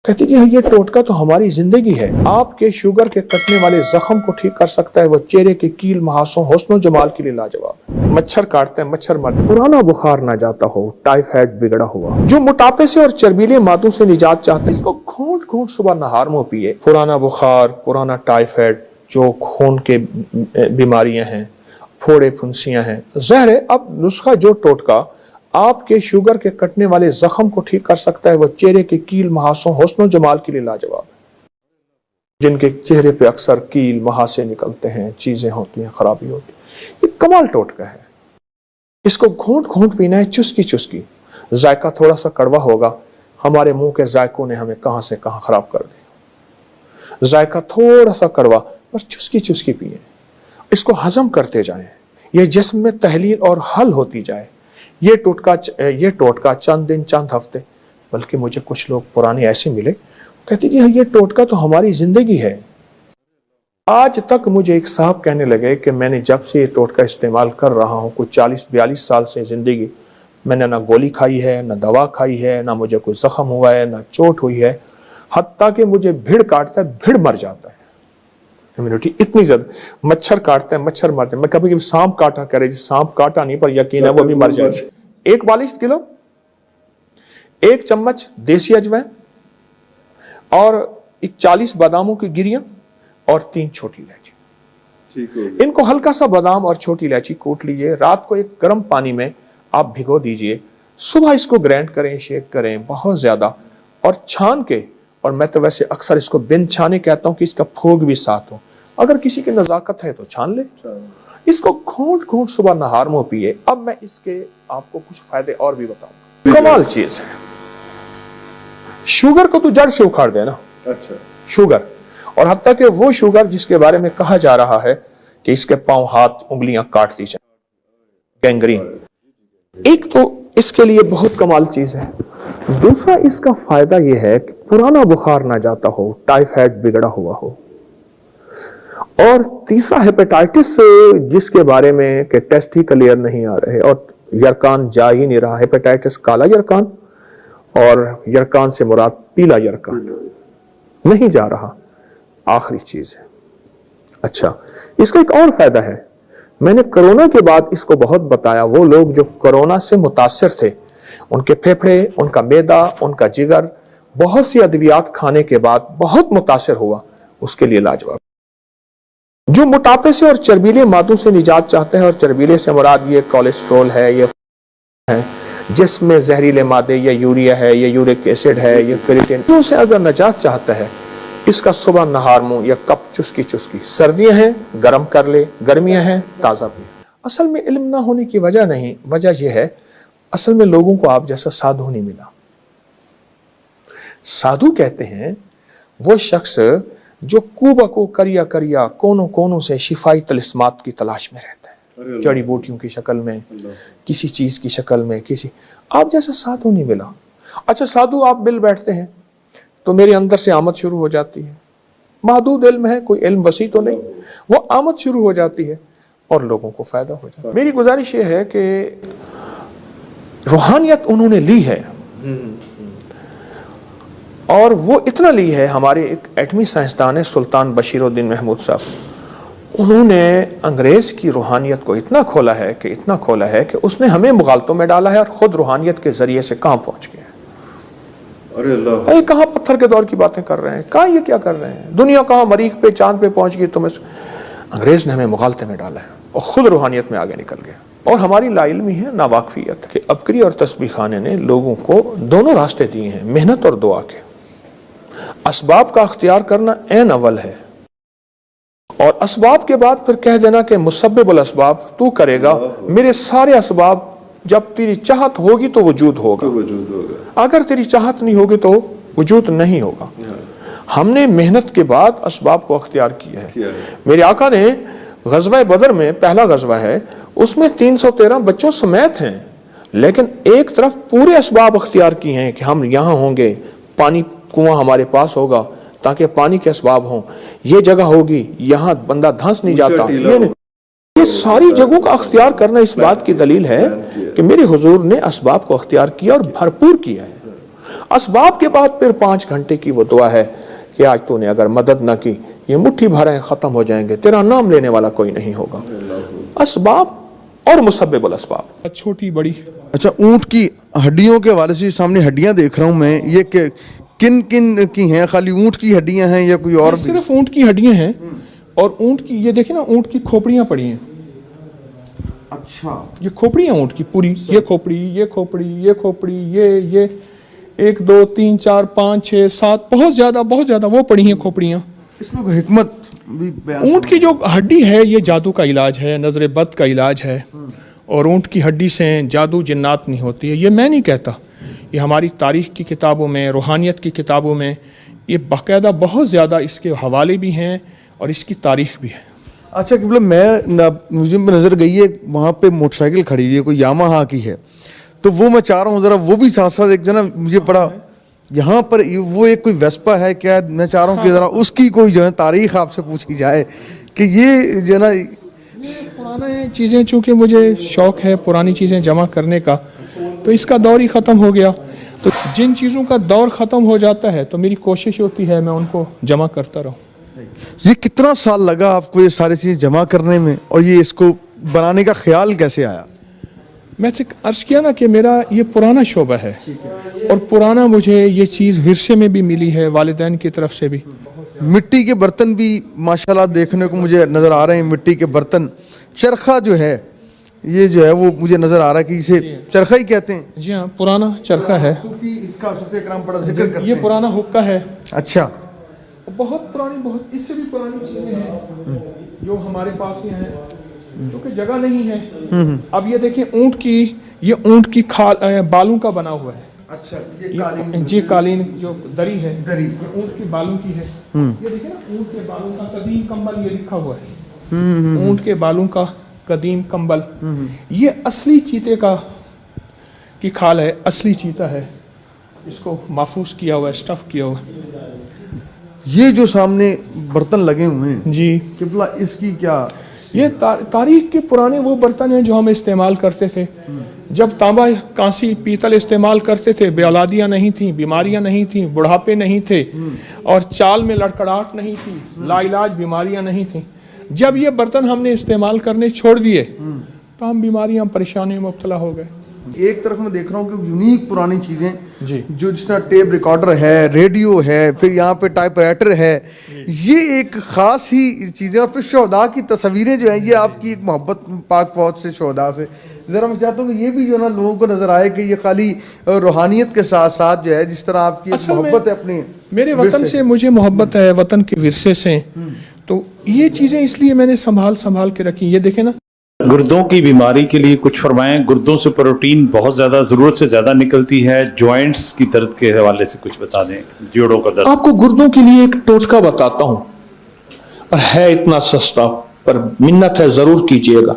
कहती कि ये टोटका तो हमारी जिंदगी है। आपके शुगर के कटने वाले जख्म को ठीक कर सकता है वो चेहरे के कील महासों हुस्न जमाल के लिए लाजवाब। मच्छर काटते हैं, मच्छर मरते, पुराना बुखार ना जाता हो, टाइफाइड बिगड़ा हुआ, जो मोटापे से और चर्बीले मादों से निजात चाहते हैं, इसको घूंट घूंट सुबह नहार मुंह पिए। पुराना बुखार, पुराना टाइफाइड, जो खून के बीमारियां हैं, फोड़े फुंसियां हैं, जहर है। अब नुस्खा जो टोटका आपके शुगर के कटने वाले जख्म को ठीक कर सकता है वो चेहरे के कील महासों हुस्न जमाल के लिए लाजवाब है। जिनके चेहरे पे अक्सर कील महासे निकलते हैं, चीजें होती हैं, खराबी होती है, ये कमाल टोटका है। इसको घूंट घूंट पीना है, चुस्की चुस्की। जायका थोड़ा सा कड़वा होगा, हमारे मुंह के जायकों ने हमें कहां से कहां खराब कर दिया। जायका थोड़ा सा कड़वा, पर चुस्की चुस्की पिए, इसको हजम करते जाएं, ये जिस्म में तहलील और हल होती जाए। ये टोटका चंद दिन चंद हफ्ते, बल्कि मुझे कुछ लोग पुराने ऐसे मिले, कहते कि ये टोटका तो हमारी जिंदगी है। आज तक मुझे एक साहब कहने लगे कि मैंने जब से ये टोटका इस्तेमाल कर रहा हूँ, कुछ 40-42 साल से जिंदगी, मैंने ना गोली खाई है, ना दवा खाई है, ना मुझे कोई जख्म हुआ है, ना चोट हुई है। हत्ता कि मुझे भीड़ काटता है, भीड़ मर जाता है। इम्यूनिटी इतनी ज्यादा, मच्छर काटते हैं, मच्छर मरते हैं। मैं कभी कभी सांप काटा करे, सांप काटा नहीं, पर यकीन है वो भी मर जाए। 1 किलो 1 चम्मच देसी अजवाइन और 40 बादामों की गिरियां और 3 छोटी इलायची। इनको हल्का सा बादाम और छोटी इलायची कूट लीजिए, रात को एक गर्म पानी में आप भिगो दीजिए, सुबह इसको ग्राइंड करें, शेक करें बहुत ज्यादा, और छान के, और मैं तो वैसे अक्सर इसको बिन छाने कहता हूं कि इसका फोग भी साथ हो। अगर किसी की नजाकत है तो छान ले। इसको घूंट घूंट सुबह नहार मुंह पिए। अब मैं इसके आपको कुछ फायदे और भी बताऊंगा। कमाल चीज है। शुगर को तो जड़ से उखाड़ देना। अच्छा। शुगर, और हत्ता कि वो शुगर जिसके बारे में कहा जा रहा है कि इसके पांव हाथ उंगलियां काट दी जाए, गैंग्रीन। एक तो इसके लिए बहुत कमाल चीज है। दूसरा इसका फायदा यह है कि पुराना बुखार ना जाता हो, टाइफाइड बिगड़ा हुआ हो। और तीसरा हेपेटाइटिस, जिसके बारे में कि टेस्ट ही क्लियर नहीं आ रहे और यरकान जा ही नहीं रहा। हेपेटाइटिस काला यरकान, और यरकान से मुराद पीला यरकान नहीं जा रहा। आखिरी चीज है, अच्छा, इसका एक और फायदा है। मैंने कोरोना के बाद इसको बहुत बताया। वो लोग जो कोरोना से मुतासिर थे, उनके फेफड़े, उनका मैदा, उनका जिगर, बहुत सी अद्वियात खाने के बाद बहुत मुतासिर हुआ, उसके लिए लाजवाब। जो मोटापे से और चर्बीले मादों से निजात चाहते हैं, और चर्बीले से मुराद ये कोलेस्ट्रॉल है, ये है जिसमें जहरीले मादे, या यूरिया है, या यूरिक एसिड है, या फेरिटिन, उनसे अगर निजात चाहता है, इसका सुबह नहार मुंह या कप चुस्की चुस्की। सर्दियां हैं गर्म कर ले, गर्मियां हैं ताजा पी। असल में इल्म ना होने की वजह नहीं, वजह यह है असल में लोगों को आप जैसा साधु नहीं मिला। साधु कहते हैं वो शख्स जो कूबको करिया करिया कोनों कोनों से शिफाई तलिस्मात की तलाश में रहता है, जड़ी बूटियों की शक्ल में, किसी चीज की शक्ल में, किसी, आप जैसा साधु नहीं मिला। अच्छा, साधु आप मिल बैठते हैं तो मेरे अंदर से आमद शुरू हो जाती है। महदूद इल्म है, कोई इल्म वसी तो नहीं, वो आमद शुरू हो जाती है और लोगों को फायदा हो जाता है। मेरी गुजारिश ये है कि रूहानियत उन्होंने ली है, और वो इतना ली है। हमारे एक एटमी साइंसदान है सुल्तान बशीरुद्दीन महमूद साहब, उन्होंने अंग्रेज की रूहानियत को इतना खोला है कि उसने हमें मुगालतों में डाला है, और खुद रूहानियत के जरिए से कहां पहुंच गए। अरे अल्लाह, कहां पत्थर के दौर की बातें कर रहे हैं, कहां ये क्या कर रहे हैं, दुनिया कहां मरीख पे चांद पे पहुंच गई। तो अंग्रेज ने हमें मुगालते में डाला है और खुद रूहानियत में आगे निकल गया। और हमारी लाइल्मी है, नावाकफियत के। अबकरी और तस्बीह खाने ने लोगों को दोनों रास्ते दिए हैं, मेहनत और दुआ के। असबाब का अख्तियार करना ऐन अव्वल है, और असबाब के बाद फिर कह देना कि मुसब्बिबुल असबाब तू करेगा, मेरे सारे असबाब, जब तेरी चाहत होगी तो वजूद होगा, अगर तेरी चाहत नहीं होगी तो वजूद नहीं होगा। हमने मेहनत के बाद असबाब को अख्तियार किया है। मेरे आका ने गज़वा बदर में, पहला गज़वा है, उसमें 313 बच्चों समेत हैं, लेकिन एक तरफ पूरे असबाब अख्तियार किए हैं कि हम यहाँ होंगे, पानी कुआं हमारे पास होगा ताकि पानी के असबाब हों, ये जगह होगी, यहाँ बंदा धंस नहीं जाता। ये सारी जगहों का अख्तियार करना इस बात की दलील है कि मेरे हुजूर ने असबाब को अख्तियार किया और भरपूर किया है। اسباب کے بعد پھر 5 گھنٹے کی وہ دعا ہے کہ آج تو نے اگر مدد نہ کی یہ مٹھی بھر ختم ہو جائیں گے, تیرا نام لینے والا کوئی نہیں ہوگا. اسباب اور مسبب الاسباب چھوٹی بڑی. اچھا, اونٹ کی ہڈیوں کے حوالے سے سامنے ہڈیاں دیکھ رہا ہوں میں, یہ کہ کن کن کی ہیں؟ خالی اونٹ کی ہڈیاں ہیں یا کوئی اور؟ صرف اونٹ کی ہڈیاں ہیں, اور اونٹ کی یہ دیکھیں نا, اونٹ کی کھوپڑیاں پڑی ہیں. اچھا, یہ کھوپڑیاں اونٹ کی پوری, یہ کھوپڑی, یہ کھوپڑی, یہ کھوپڑی, یہ 1 2 3 4 5 6 7 بہت زیادہ وہ پڑی ہیں کھوپڑیاں. اس میں کوئی حکمت بھی بیان؟ اونٹ کی جو ہڈی ہے یہ جادو کا علاج ہے, نظر بد کا علاج ہے, اور اونٹ کی ہڈی سے جادو جنات نہیں ہوتی ہے. یہ میں نہیں کہتا, یہ ہماری تاریخ کی کتابوں میں, روحانیت کی کتابوں میں یہ باقاعدہ بہت زیادہ اس کے حوالے بھی ہیں اور اس کی تاریخ بھی ہے. اچھا کہ میوزیم پہ نظر گئی ہے, وہاں پہ موٹر سائیکل کھڑی ہوئی ہے, کوئی یاماہا کی ہے, تو وہ میں چاہ رہا ہوں ذرا وہ بھی ساتھ ساتھ ایک جو نا مجھے پڑا یہاں پر وہ ایک کوئی ویسپا ہے کیا, میں چاہ رہا ہوں کہ ذرا اس کی کوئی جو ہے تاریخ آپ سے پوچھی جائے کہ یہ جو ہے نا پرانے چیزیں, چونکہ مجھے شوق ہے پرانی چیزیں جمع کرنے کا, تو اس کا دور ہی ختم ہو گیا. تو جن چیزوں کا دور ختم ہو جاتا ہے تو میری کوشش ہوتی ہے میں ان کو جمع کرتا رہوں. یہ کتنا سال لگا آپ کو یہ ساری چیزیں جمع کرنے میں, اور یہ اس کو بنانے کا خیال کیسے آیا؟ میں سے عرض کیا نا کہ میرا یہ پرانا شعبہ ہے, اور پرانا مجھے یہ چیز ورثے میں بھی ملی ہے, والدین کی طرف سے بھی. مٹی کے برتن بھی ماشاءاللہ دیکھنے کو مجھے نظر آ رہے ہیں, مٹی کے برتن. چرخہ جو ہے یہ جو ہے وہ مجھے نظر آ رہا ہے کہ اسے چرخہ ہی کہتے ہیں. جی ہاں, پرانا چرخہ ہے. اس کا صوفی اکرام بڑا ذکر کرتے ہیں. یہ پرانا حقہ ہے. اچھا, بہت پرانی, بہت اس سے بھی پرانی چیزیں ہیں جو ہمارے پاس یہ ہیں, کیونکہ جگہ نہیں ہے. اب یہ دیکھیں اونٹ کی, یہ اونٹ کی بالوں کا بنا ہوا ہے. اچھا, یہ قالین, جی قالین جو دری ہے دری یہ اونٹ کی بالوں کی ہے. یہ دیکھیں نا, اونٹ کے بالوں کا قدیم کمبل یہ لکھا ہوا ہے. اونٹ کے بالوں کا قدیم کمبل, یہ اصلی چیتے کی کھال ہے, اصلی چیتا ہے. اس کو محفوظ کیا ہوا ہے, اسٹف کیا ہوا ہے. یہ جو سامنے برتن لگے ہوئے ہیں جی قبلہ, اس کی کیا؟ یہ تاریخ کے پرانے وہ برتن ہیں جو ہم استعمال کرتے تھے جب تانبا, کانسی, پیتل استعمال کرتے تھے. بے اولادیاں نہیں تھیں, بیماریاں نہیں تھیں, بڑھاپے نہیں تھے, اور چال میں لڑکڑاہٹ نہیں تھی, لا علاج بیماریاں نہیں تھیں. جب یہ برتن ہم نے استعمال کرنے چھوڑ دیے تو ہم بیماریاں, پریشانیوں میں مبتلا ہو گئے. ایک طرف میں دیکھ رہا ہوں کہ یونیک پرانی چیزیں جی, جو جس طرح ٹیپ ریکارڈر ہے, ریڈیو ہے, پھر یہاں پہ ٹائپ رائٹر ہے, یہ ایک خاص ہی چیزیں. اور پھر شہداء کی تصویریں جو ہیں, یہ آپ کی ایک محبت پاک فوج سے, شہداء سے. ذرا میں چاہتا ہوں کہ یہ بھی جو ہے نا لوگوں کو نظر آئے کہ یہ خالی روحانیت کے ساتھ ساتھ جو ہے جس طرح آپ کی محبت ہے اپنے میرے وطن سے, مجھے محبت ہے وطن کے ورثے سے, تو یہ چیزیں اس لیے میں نے سنبھال کے رکھی. یہ دیکھیں نا, گردوں کی بیماری کے لیے کچھ فرمائیں. گردوں سے پروٹین بہت زیادہ, ضرورت سے زیادہ نکلتی ہے. جوائنٹس کی درد کے حوالے سے کچھ بتا دیں, جوڑوں کا درد. آپ کو گردوں کے لیے ایک ٹوٹکا بتاتا ہوں, اور ہے اتنا سستا, پر منت ہے ضرور کیجئے گا.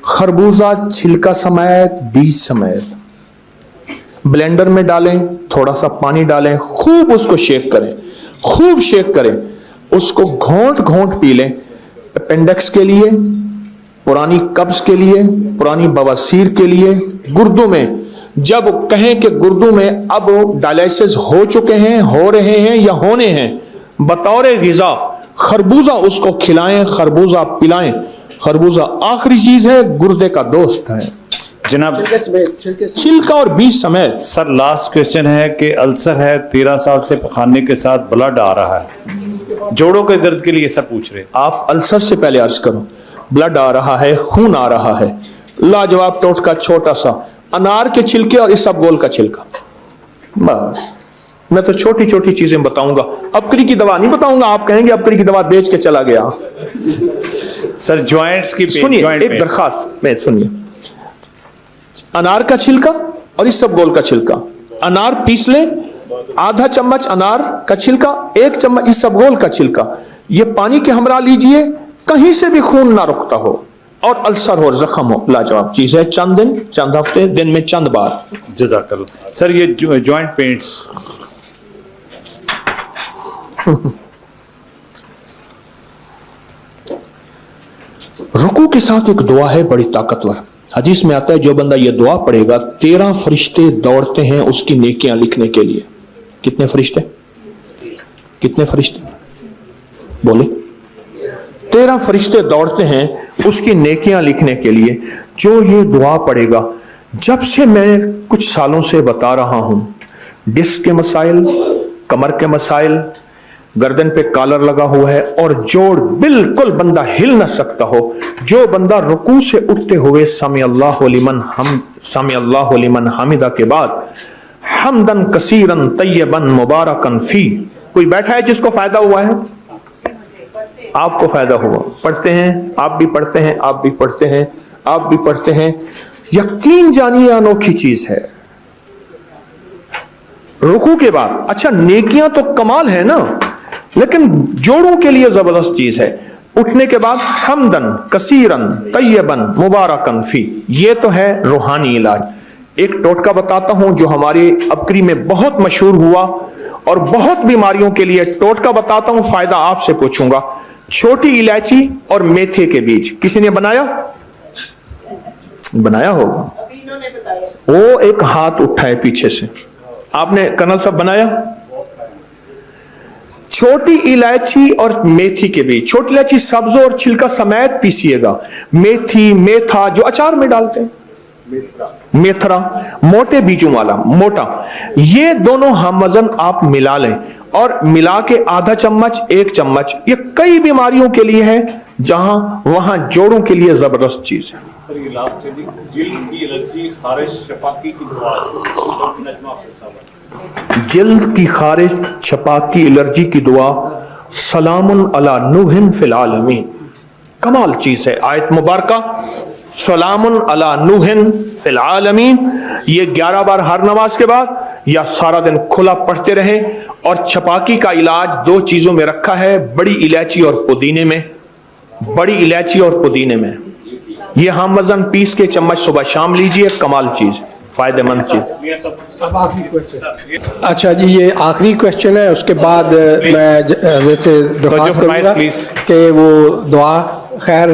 خربوزہ چھلکا سمیت, بیج سمیت بلینڈر میں ڈالیں, تھوڑا سا پانی ڈالیں, خوب اس کو شیک کریں, خوب شیک کریں, اس کو گھونٹ گھونٹ پی لیں. اپینڈکس کے لیے, پرانی قبض کے لیے, پرانی بواسیر کے لیے, گردوں میں جب کہیں کہ گردوں میں اب ڈائلیسس ہو چکے ہیں, ہو رہے ہیں یا ہونے ہیں, بطور غذا خربوزہ اس کو کھلائیں, خربوزہ پلائیں. خربوزہ آخری چیز ہے, گردے کا دوست ہے جناب. چھلکا اور بیج سمیت. سر لاسٹ کوشچن ہے کہ السر ہے, 13 سال سے پخانے کے ساتھ بلڈ آ رہا ہے, جوڑوں کے درد کے لیے سر پوچھ رہے. آپ السر سے پہلے عرض کرو, بلڈ آ رہا ہے, خون آ رہا ہے, لاجواب ٹوٹکا چھوٹا سا, انار کے چھلکے اور اسبگول کا چھلکا. بس میں تو چھوٹی چھوٹی چیزیں بتاؤں گا, ابکری کی دوا نہیں بتاؤں گا. آپ کہیں گے ابکری کی دوا بیچ کے چلا گیا. سر جوائنٹس کی سنیے, ایک درخواست میں سنیے. انار کا چھلکا اور اسبگول کا چھلکا, انار پیس لیں, آدھا چمچ انار کا چھلکا, 1 چمچ اسبگول کا چھلکا, یہ پانی کے ہمراہ لیجئے. کہیں سے بھی خون نہ رکتا ہو اور السر ہو, زخم ہو, لاجواب چیز ہے. چند دن, چند ہفتے, دن میں چند بار. جزاک اللہ. سر یہ جوائنٹ پینٹس, رکوع کے ساتھ ایک دعا ہے بڑی طاقتور. हदीस में आता है जो बंदा ये दुआ पढ़ेगा 13 फरिश्ते दौड़ते हैं उसकी नेकियां लिखने के लिए। कितने फरिश्ते? कितने फरिश्ते बोले? 13 फरिश्ते दौड़ते हैं उसकी नेकियां लिखने के लिए। जो ये दुआ पढ़ेगा, जब से मैं कुछ सालों से बता रहा हूं, डिस्क के मसाइल, कमर के मसाइल, गर्दन पे कॉलर लगा हुआ है और जोड़ बिल्कुल बंदा हिल न सकता हो, जो बंदा रुकू से उठते हुए समी अल्लाहु लिमन हामिदा के बाद हमदन कसीरन तय्यबन मुबारकन फी, कोई बैठा है जिसको फायदा हुआ है? आपको फायदा हुआ। पढ़ते हैं, आप भी पढ़ते हैं, आप भी पढ़ते हैं, आप भी पढ़ते हैं। यकीन जानिए अनोखी चीज है। रुकू के बाद, अच्छा नेकियां तो कमाल है ना, लेकिन जोड़ों के लिए जबरदस्त चीज है। उठने के बाद हमदन कसीरन तय्यबन मुबारकन फी, ये तो है रूहानी इलाज। एक टोटका बताता हूं जो हमारे अबकरी में बहुत मशहूर हुआ और बहुत बीमारियों के लिए टोटका बताता हूं, फायदा आपसे पूछूंगा। छोटी इलायची और मेथे के बीज, किसी ने बनाया? बनाया होगा। वो एक हाथ उठाए पीछे से, आपने कर्नल साहब बनाया? छोटी इलायची और मेथी के बीज, छोटी इलायची सब्ज और छिलका समेत पीसिएगा, मेथी मेथा जो अचार में डालते हैं, मेथरा मोटे बीजों वाला मोटा, ये दोनों हम वजन आप मिला लें और मिला के आधा चम्मच 1 चम्मच, ये कई बीमारियों के लिए है, जहां वहां जोड़ों के लिए जबरदस्त चीज है। सर ये लास्ट है जी, जिल्द की एलर्जी खारिश शफाकी की दुआ, जिल्द की खारिश छपाकी एलर्जी की दुआ, सलामुन अला नूहिन फिल आलमीन, कमाल चीज है। आयत मुबारका सलामुन अला नूहिन फिल आलमीन, ये 11 बार हर नमाज के बाद या सारा दिन खुला पढ़ते रहें। और छपाकी का इलाज 2 चीजों में रखा है, बड़ी इलायची और पुदीने में, बड़ी इलायची और पुदीने में। ये हम वजन पीस के चम्मच सुबह शाम लीजिए, कमाल चीज, फायदेमंद चीज। अच्छा जी, ये आखिरी क्वेश्चन है, उसके बाद मैं वैसे दरख्वास्त करूंगा कि वो दुआ खैर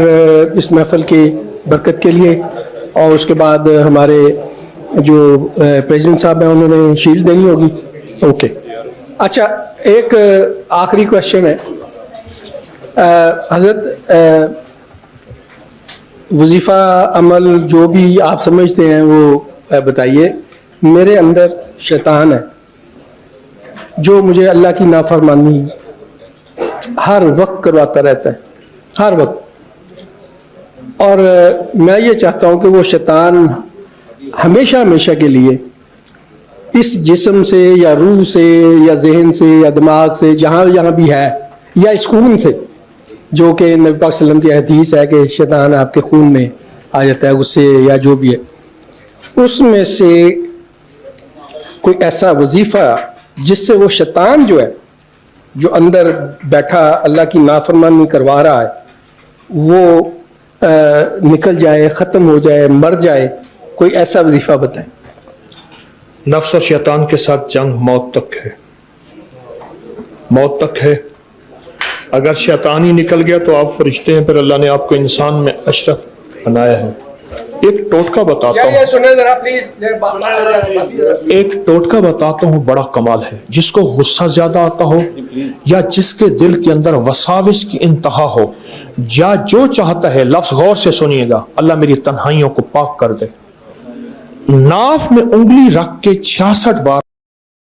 इस महफिल की बरकत के लिए, और उसके बाद हमारे जो प्रेसिडेंट साहब हैं उन्होंने शील्ड देनी होगी। ओके, अच्छा एक आखिरी क्वेश्चन है हजरत, वजीफ़ा अमल जो भी आप समझते हैं वो बताइए। मेरे अंदर शैतान है जो मुझे अल्लाह की नाफरमानी हर वक्त करवाता रहता है, हर वक्त, और मैं ये चाहता हूँ कि वो शैतान हमेशा हमेशा के लिए इस जिस्म से या रूह से या जहन से या दिमाग से जहाँ भी है, या इस खून से, जो कि नबी पाक सल्लल्लाहु अलैहि वसल्लम की हदीस है कि शैतान आपके खून में आ जाता है, उससे या जो भी है, उसमें से कोई ऐसा वजीफ़ा जिससे वो शैतान जो है, जो अंदर बैठा अल्लाह की नाफरमानी करवा रहा है, वो निकल जाए, ख़त्म हो जाए, मर जाए, कोई ऐसा वजीफ़ा बताएं। नफ्स और शैतान के साथ जंग मौत तक है, मौत तक है। अगर शैतान ही निकल गया तो आप फरिश्ते हैं, फिर अल्लाह ने आपको इंसान में अशरफ बनाया है। एक टोटका बताता हूँ, एक टोटका बताता हूँ, बड़ा कमाल है। जिसको गुस्सा ज्यादा आता हो या जिसके दिल के अंदर वसाविस की इंतहा हो, या जो चाहता है, लफ्ज गौर से सुनिएगा, अल्लाह मेरी तन्हाइयों को पाक कर दे। नाफ में उंगली रख के 66 बार